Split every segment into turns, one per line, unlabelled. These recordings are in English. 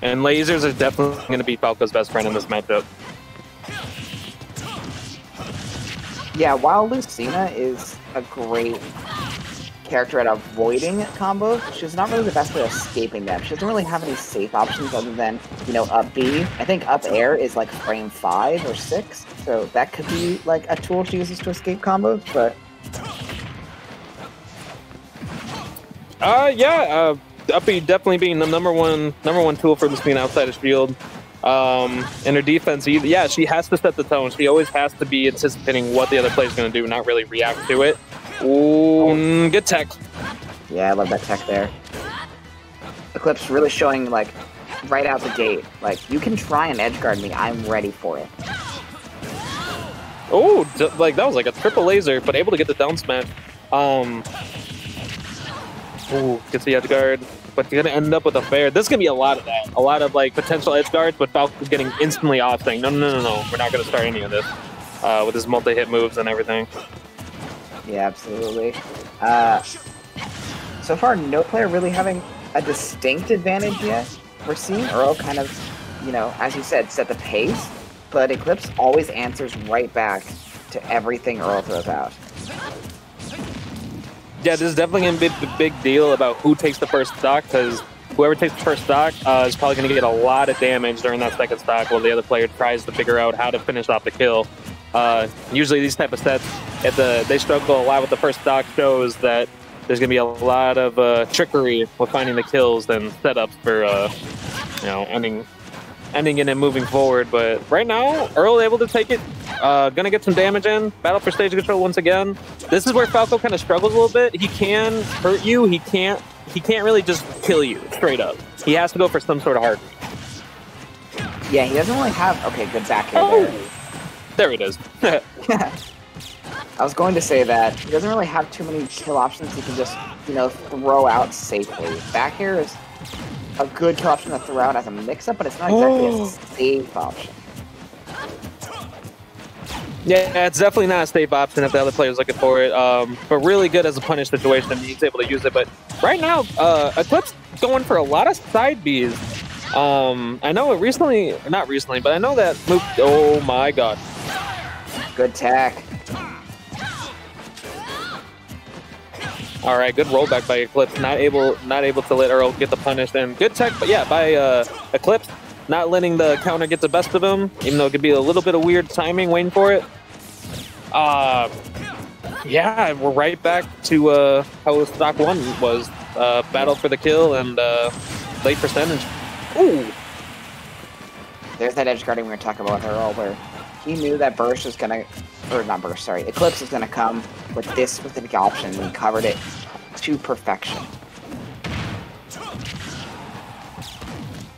And lasers are definitely going to be Falco's best friend in this matchup.
Yeah, while Lucina is a great character at avoiding combos, she's not really the best at escaping them. She doesn't really have any safe options other than, you know, up B. I think up air is like frame 5 or 6, so that could be like a tool she uses to escape combos, but...
Yeah, up B definitely being the number one tool for Lucina outside of shield. In her defense, yeah, she has to set the tone. She always has to be anticipating what the other player's going to do, not really react to it. Ooh, good tech.
Yeah, I love that tech there. Eclipz really showing, like, right out the gate. Like, you can try and edge guard me. I'm ready for it.
Oh, like, that was like a triple laser, but able to get the down smash. Ooh, gets the edge guard. But you're going to end up with a fair. This is going to be a lot of that. A lot of, like, potential edge guards, but Falco's getting instantly off saying, no, we're not going to start any of this. With his multi-hit moves and everything.
Yeah, absolutely. So far, no player really having a distinct advantage yet. We're seeing Earl kind of, you know, as you said, set the pace, but Eclipz always answers right back to everything Earl throws out.
Yeah, this is definitely going to be a big deal about who takes the first stock, because whoever takes the first stock is probably going to get a lot of damage during that second stock while the other player tries to figure out how to finish off the kill. Usually these type of sets, they struggle a lot with the first stock, shows that there's going to be a lot of trickery with finding the kills and setups for, you know, ending it and moving forward. But right now, Earl able to take it, gonna get some damage in. Battle for stage control once again. This is where Falco kind of struggles a little bit. He can hurt you. He can't really just kill you straight up. He has to go for some sort of hard.
Yeah, he doesn't really have... Okay, good back here there.
There it is.
I was going to say that he doesn't really have too many kill options he can just, you know, throw out safely. Back air is a good kill option to throw out as a mix-up, but it's not exactly a safe option.
Yeah, it's definitely not a safe option if the other player's looking for it, but really good as a punish situation. He's able to use it, but right now, Eclipz going for a lot of side Bs. I know it recently, not recently, but I know that move, oh my god.
Good tech.
All right, good rollback by Eclipz. Not able to let Earl get the punish. And good tech, but yeah, by Eclipz, not letting the counter get the best of him, even though it could be a little bit of weird timing waiting for it. Yeah, we're right back to how stock one was. Battle for the kill and late percentage. Ooh.
There's that edge guarding we were talking about with Earl, where he knew that burst was gonna, or not burst, sorry, Eclipz was gonna come with this specific option, and he covered it to perfection.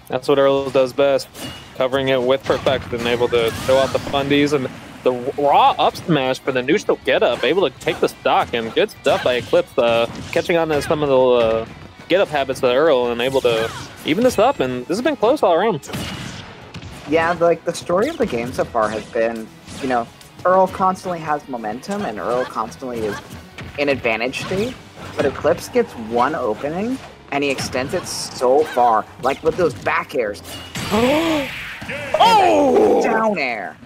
That's what Earl does best, covering it with perfection, able to throw out the fundies and the raw up smash for the neutral get up, able to take the stock, and good stuff by Eclipz, catching on to some of the get up habits of Earl and able to even this up, and this has been close all around.
Yeah, like the story of the game so far has been, you know, Earl constantly has momentum and Earl constantly is in advantage state, but Eclipz gets one opening and he extends it so far, like with those back airs. Oh! Down air.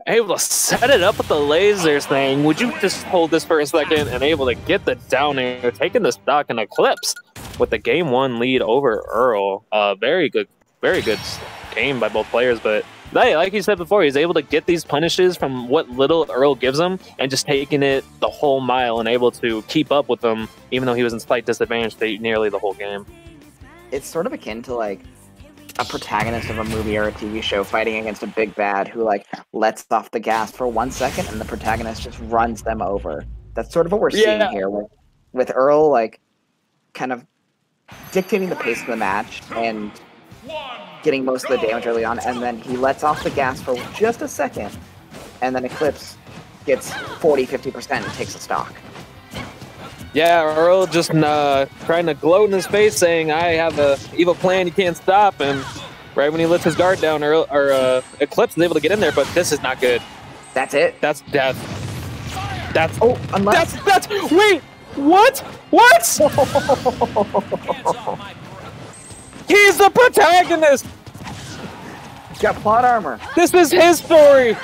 Able to set it up with the lasers thing. Would you just hold this for a second and able to get the down air, taking the stock in Eclipz with the game one lead over Earl. Very good game by both players, but like you said before, he's able to get these punishes from what little Earl gives him and just taking it the whole mile and able to keep up with them, even though he was in slight disadvantage nearly the whole game.
It's sort of akin to like a protagonist of a movie or a TV show fighting against a big bad who like lets off the gas for 1 second and the protagonist just runs them over. That's sort of what we're seeing here with Earl, like kind of dictating the pace of the match and getting most of the damage early on, and then he lets off the gas for just a second, and then Eclipz gets 40-50% and takes a stock.
Yeah, Earl just trying to gloat in his face, saying, "I have a evil plan you can't stop." And right when he lets his guard down, Eclipz is able to get in there, but this is not good.
That's it.
That's death. That's
unless
that's wait, what? What? He's the protagonist!
He's got plot armor.
This is his story!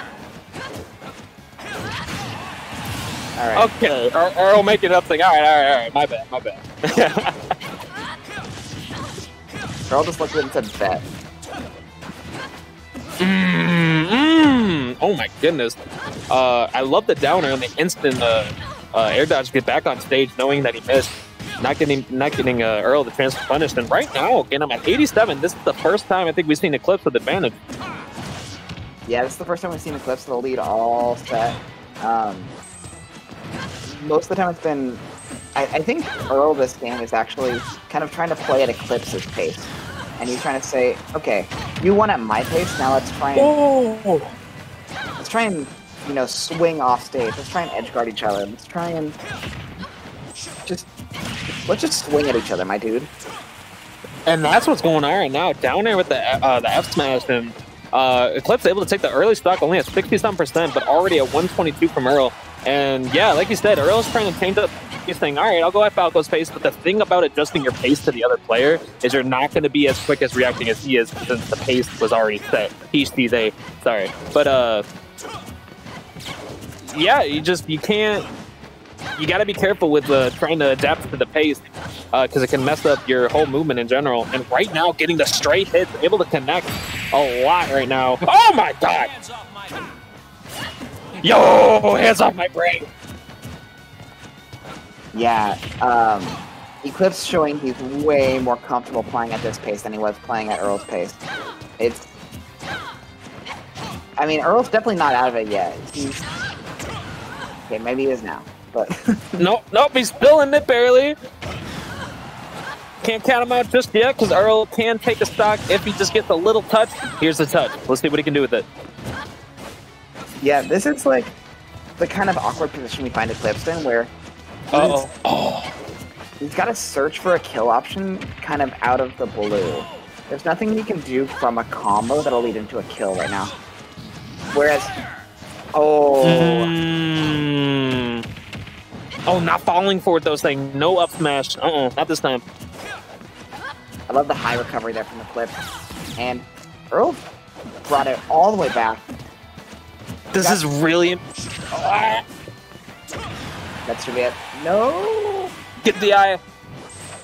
Alright.
Okay, Earl making up thing. Alright. My bad.
Earl just looked at it and said bet.
Oh my goodness. I love the downer and the instant air dodge to get back on stage knowing that he missed. Not getting Earl the chance to punish. And right now, again, I'm at 87. This is the first time I think we've seen Eclipz with advantage.
Yeah, this is the first time we've seen Eclipz with the lead all set. Most of the time it's been... I think Earl this game is actually kind of trying to play at Eclipz's pace. And he's trying to say, okay, you won at my pace, now let's try and you know, swing off stage. Let's try and edge guard each other. Let's just swing at each other, my dude.
And that's what's going on right now. Down there with the F smash, and Eclipz able to take the early stock only at 67%, but already at 122 from Earl. And yeah, like you said, Earl's trying to change up. He's saying, all right, I'll go at Falco's pace, but the thing about adjusting your pace to the other player is you're not going to be as quick as reacting as he is since the pace was already set. He's a sorry. But yeah, you can't. You got to be careful with trying to adapt to the pace because it can mess up your whole movement in general. And right now, getting the straight hits, able to connect a lot right now. Oh my god! Yo, hands off my brain!
Yeah, Eclipz showing he's way more comfortable playing at this pace than he was playing at Earl's pace. I mean, Earl's definitely not out of it yet. Okay, maybe he is now, but...
Nope, he's still in it barely. Can't count him out just yet, because Earl can take a stock if he just gets a little touch. Here's the touch. Let's see what he can do with it.
Yeah, this is like the kind of awkward position we find Eclipz in, where he's got to search for a kill option kind of out of the blue. There's nothing he can do from a combo that'll lead into a kill right now. Whereas,
not falling for it, those things. No up smash. Not this time.
I love the high recovery there from Eclipz. And Earl brought it all the way back.
This is really...
That should be it. No!
Get the eye.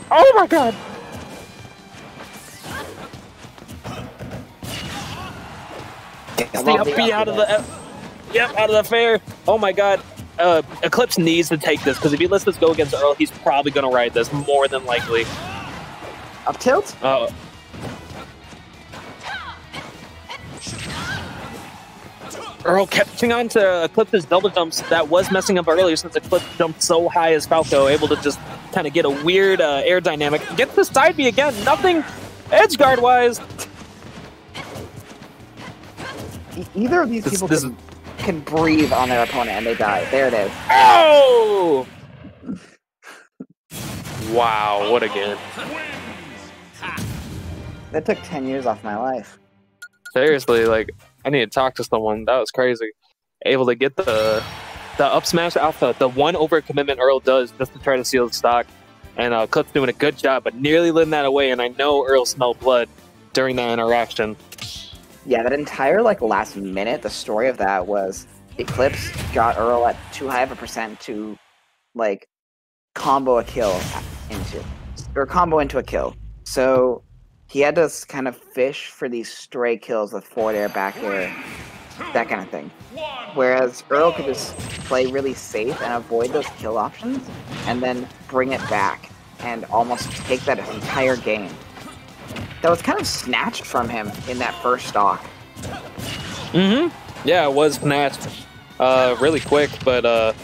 Oh my god! Get the up B out of the... out of the fair. Oh my god. Eclipz needs to take this, because if he lets this go against Earl, he's probably going to ride this, more than likely.
Up tilt?
Earl catching on to Eclipz's double jumps that was messing up earlier since Eclipz jumped so high as Falco, able to just kind of get a weird air dynamic. Get the side B again, nothing edge guard wise.
Either of these people can breathe on their opponent and they die. There it is.
Oh! Wow, what a game.
That took 10 years off my life.
Seriously, like, I need to talk to someone. That was crazy. Able to get the up smash alpha, the one over commitment Earl does just to try to seal the stock. And Eclipz doing a good job, but nearly letting that away. And I know Earl smelled blood during that interaction.
Yeah, that entire last minute, the story of that was Eclipz got Earl at too high of a percent to combo a kill into a kill. So he had to kind of fish for these stray kills with forward air, back air, that kind of thing. Whereas Earl could just play really safe and avoid those kill options, and then bring it back and almost take that entire game. That was kind of snatched from him in that first stock.
Yeah, it was snatched really quick, but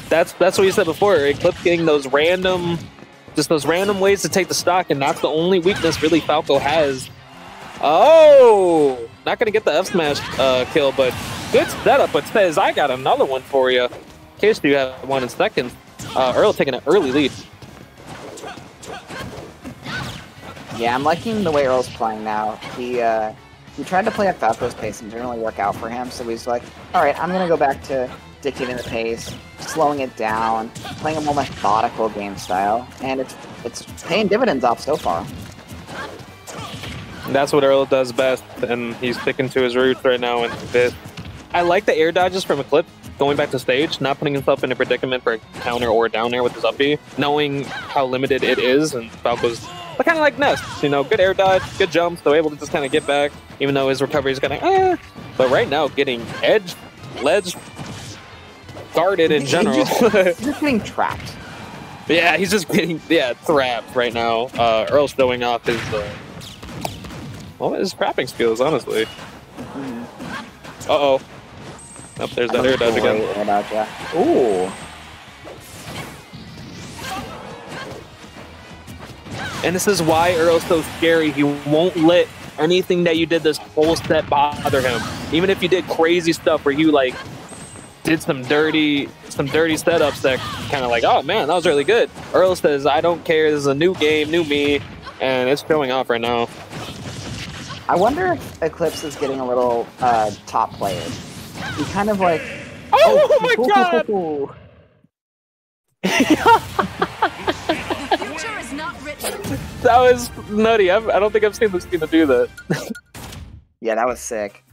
that's what you said before. Eclipz getting those random ways to take the stock, and that's the only weakness really Falco has. Oh, not gonna get the F smash kill, but good setup. But says I got another one for you. In case you have one in second. Earl taking an early lead.
Yeah, I'm liking the way Earl's playing now. He tried to play at Falco's pace and didn't really work out for him, so he's like, all right, I'm gonna go back to dictating the pace, slowing it down, playing a more methodical game style, and it's paying dividends off so far.
That's what Earl does best, and he's sticking to his roots right now. And this, I like the air dodges from Eclipz going back to stage, not putting himself in a predicament for a counter or down air with his up B, knowing how limited it is. And Falco's kind of like Nest, you know, good air dodge, good jump, so able to just kind of get back, even though his recovery is kind of But right now, getting edge, ledge, guarded in general.
He's just getting trapped.
Yeah, he's just getting trapped right now. Earl's showing off his his trapping skills, honestly. Uh-oh. Oh, there's that air dodge again.
Air dodge, yeah. Ooh.
And this is why Earl's so scary. He won't let anything that you did this whole set bother him. Even if you did crazy stuff where you like did some dirty setups that kind of like, oh man, that was really good. Earl says, I don't care. This is a new game, new me, and it's showing off right now.
I wonder if Eclipz is getting a little top player. He kind of like,
oh my god! That was nutty. I don't think I've seen Lucina do that.
Yeah, that was sick.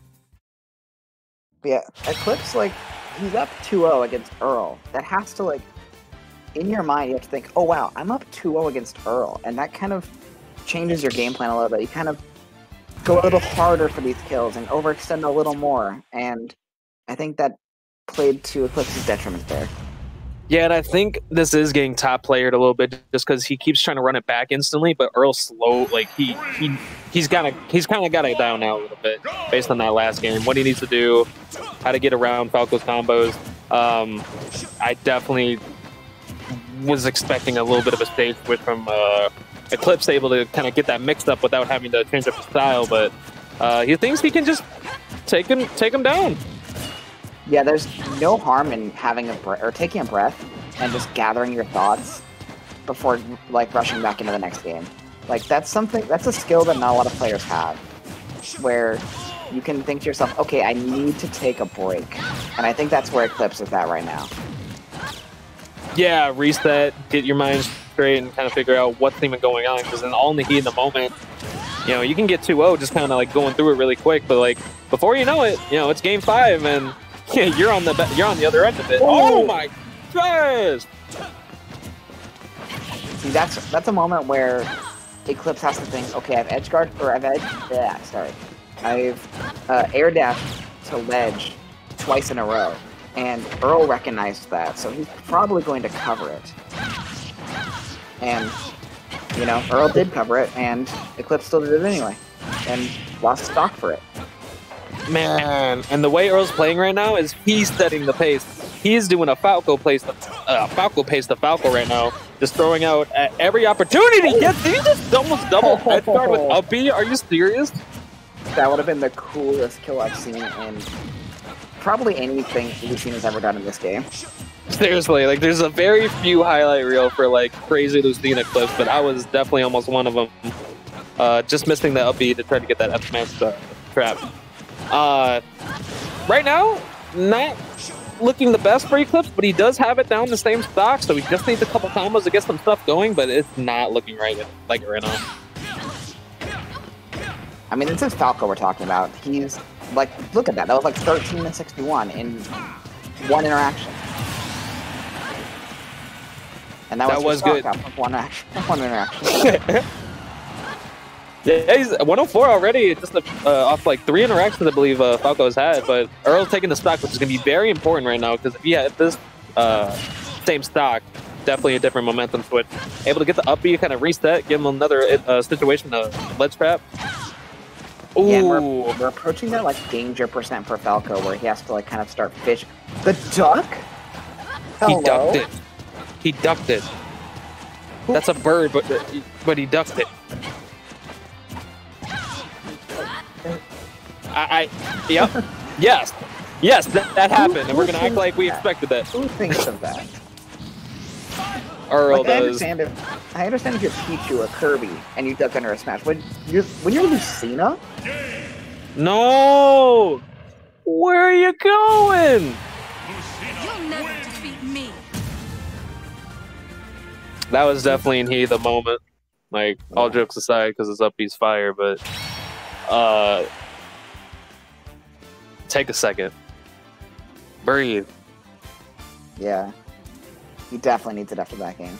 But yeah, Eclipz, like, he's up 2-0 against Earl. That has to, like, in your mind, you have to think, oh wow, I'm up 2-0 against Earl. And that kind of changes your game plan a little bit. You kind of go a little harder for these kills and overextend a little more. And I think that played to Eclipz's detriment there.
Yeah, and I think this is getting top playered a little bit just because he keeps trying to run it back instantly, but Earl's slow. Like he's kind of got it down now a little bit based on that last game. What he needs to do, how to get around Falco's combos. I definitely was expecting a little bit of a stage switch from Eclipz, able to kind of get that mixed up without having to change up his style, but he thinks he can just take him down.
Yeah, there's no harm in having taking a breath and just gathering your thoughts before like rushing back into the next game. Like that's a skill that not a lot of players have, where you can think to yourself, okay, I need to take a break. And I think that's where Eclipz is at right now.
Yeah, reset, get your mind straight, and kind of figure out what's even going on, because all in the heat of the moment, you know, you can get 2-0 just kind of like going through it really quick, but like before you know it, you know, it's game 5 and yeah, you're on the other end of it. Oh my gosh!
See, that's a moment where Eclipz has to think, okay, I've edge guard, or I've air dashed to ledge twice in a row, and Earl recognized that, so he's probably going to cover it. And you know, Earl did cover it, and Eclipz still did it anyway, and lost stock for it.
Man, and the way Earl's playing right now is he's setting the pace. He's doing a Falco pace to Falco right now, just throwing out at every opportunity. Yes, he just almost double head guard with up B. Are you serious?
That would have been the coolest kill I've seen in probably anything Lucina's ever done in this game.
Seriously, like there's a very few highlight reel for like crazy Lucina clips, but I was definitely almost one of them. Just missing the up B to try to get that F-smash trap. Right now, not looking the best for Eclipz, but he does have it down the same stock, so he just needs a couple combos to get some stuff going, but it's not looking right now.
I mean, this is Falco we're talking about. He's like, look at that. That was like 13 and 61 in one interaction. And that was good. One interaction.
Yeah, he's 104 already, just off like 3 interactions I believe Falco's had, but Earl's taking the stock, which is going to be very important right now, because if he had this same stock, definitely a different momentum switch. Able to get the up B, kind of reset, give him another situation to ledge trap. Ooh.
Yeah, we're approaching that like danger percent for Falco, where he has to like kind of start fish. The duck? Hello?
He ducked it. He ducked it. That's a bird, but he ducked it. Yep. Yes, that happened, and we're gonna act like we expected that.
Who thinks of that?
Earl
like,
does.
I understand if you're Pichu or Kirby and you duck under a smash. When you're Lucina?
No! Where are you going?
You'll never defeat me.
That was definitely in heat of the moment. Like, all jokes aside, because it's up B's fire, but Take a second. Breathe.
Yeah. He definitely needs it after that game.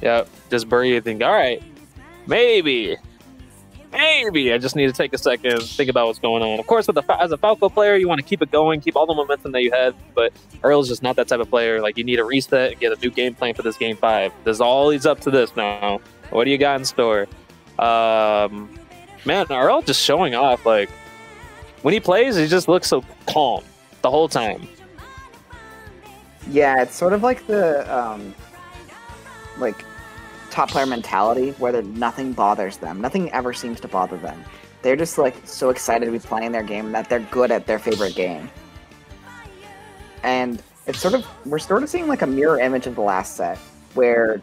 Yeah, just breathe and all right, maybe I just need to take a second, think about what's going on. Of course, as a Falco player, you want to keep it going, keep all the momentum that you had, but Earl's just not that type of player. Like, you need to reset and get a new game plan for this game 5. This all leads up to this now. What do you got in store? Man, Earl just showing off. Like, when he plays, he just looks so calm the whole time.
Yeah, it's sort of like the like top player mentality where nothing bothers them. Nothing ever seems to bother them. They're just like so excited to be playing their game that they're good at their favorite game. And it's sort of, we're sort of seeing like a mirror image of the last set where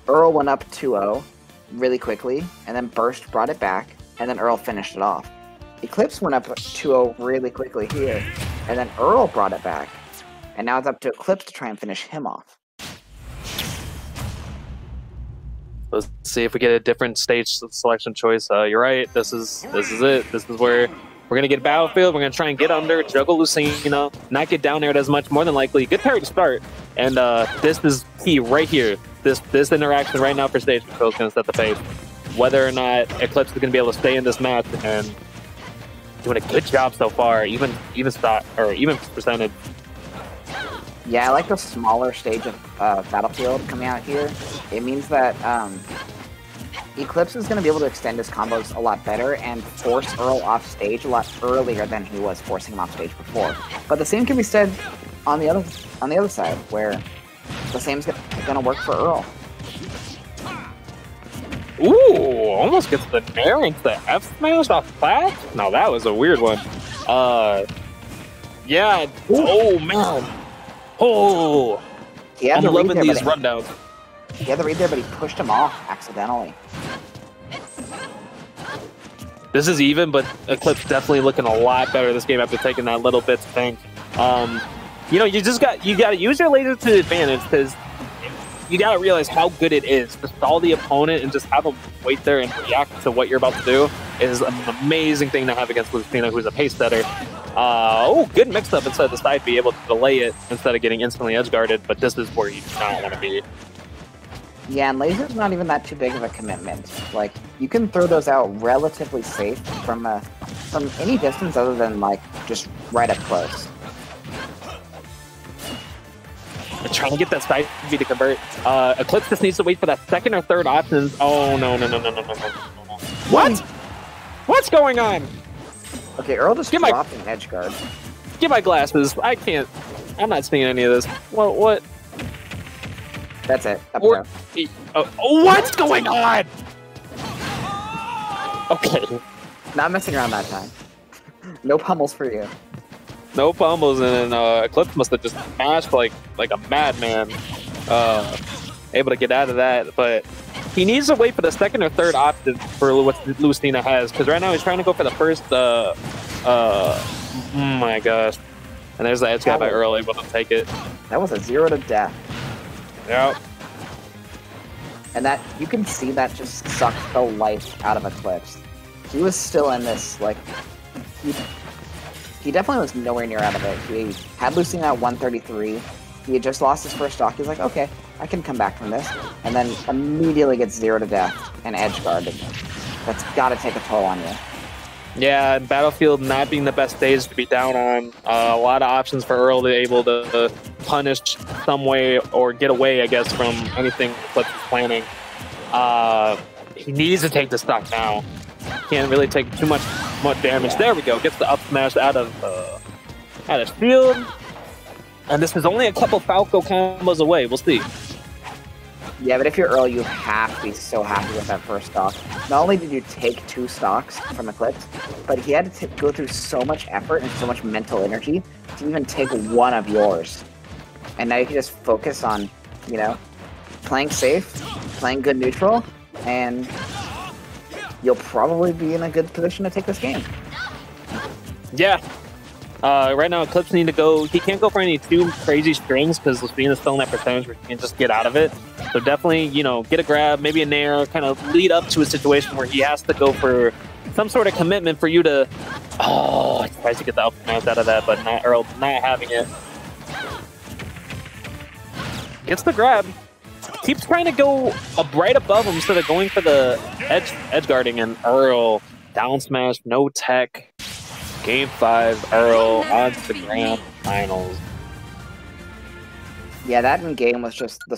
Earl went up 2-0 really quickly and then Burst brought it back and then Earl finished it off. Eclipz went up 2-0 really quickly here and then Earl brought it back. And now it's up to Eclipz to try and finish him off.
Let's see if we get a different stage selection choice. You're right. This is it. This is where we're gonna get Battlefield. We're gonna try and get under, juggle Lucina, not get down there as much. More than likely, good parry to start. And this is key right here. This interaction right now for stage control is gonna set the pace. Whether or not Eclipz is gonna be able to stay in this match and doing a good job so far, even stock or even percentage.
Yeah, I like the smaller stage of Battlefield coming out here. It means that Eclipz is going to be able to extend his combos a lot better and force Earl off stage a lot earlier than he was forcing him off stage before. But the same can be said on the other side, where the same's going to work for Earl.
Ooh, almost gets the nair into the F smash off flat. No, that was a weird one. Yeah. Oh man. Oh, I'm loving these rundowns.
He had the read there, but he pushed him off accidentally.
This is even, but Eclipz definitely looking a lot better this game after taking that little bit to think. You know, you got to use your laser to advantage because you got to realize how good it is to stall the opponent and just have him wait there and react to what you're about to do is an amazing thing to have against Lucina, who's a pace setter. Oh, good mix-up inside the side, be able to delay it instead of getting instantly edge-guarded, but this is where you do not want to be.
Yeah, and laser's not even that too big of a commitment. Like, you can throw those out relatively safe from any distance other than, like, just right up close.
I'm trying to get that side B to convert. Eclipz just needs to wait for that second or third option. Oh, no. What? What's going on?
Okay, Earl just dropped an edge guard.
Get my glasses. I can't. I'm not seeing any of this. What?
That's it.
What's going on? Okay.
Not messing around that time. No pummels for you.
No pummels, and then Eclipz must have just mashed like a madman. Able to get out of that, but he needs to wait for the second or third option for what Lucina has, because right now he's trying to go for the first. Oh my gosh! And there's the edge guy by Earl, able to take it.
That was a 0 to death.
Yep.
And that you can see that just sucked the life out of Eclipz. He was still in this, like, he definitely was nowhere near out of it. He had Lucina at 133. He had just lost his first stock. He's like, okay, I can come back from this. And then immediately gets 0 to death and edge guarded. That's got to take a toll on you.
Yeah, Battlefield not being the best stage to be down on. A lot of options for Earl to be able to punish some way or get away, I guess, from anything Eclipz is planning. He needs to take the stock now. Can't really take too much damage. There we go. Gets the up smash out of shield. And this is only a couple Falco combos away. We'll see.
Yeah, but if you're Earl, you have to be so happy with that first stock. Not only did you take 2 stocks from Eclipz, but he had to go through so much effort and so much mental energy to even take one of yours. And now you can just focus on, you know, playing safe, playing good neutral, and you'll probably be in a good position to take this game.
Yeah. Right now, Eclipz need to go. He can't go for any too crazy strings because Lucina's still in that percentage where he can just get out of it. So definitely, you know, get a grab, maybe a nair, kind of lead up to a situation where he has to go for some sort of commitment for you to... Oh, he tries to get the up smash out of that, but not Earl not having it. Gets the grab. Keeps trying to go right above him instead of going for the edge guarding, and Earl down smash, no tech. Game 5, Earl on to the grand finals.
Yeah, that in game was just the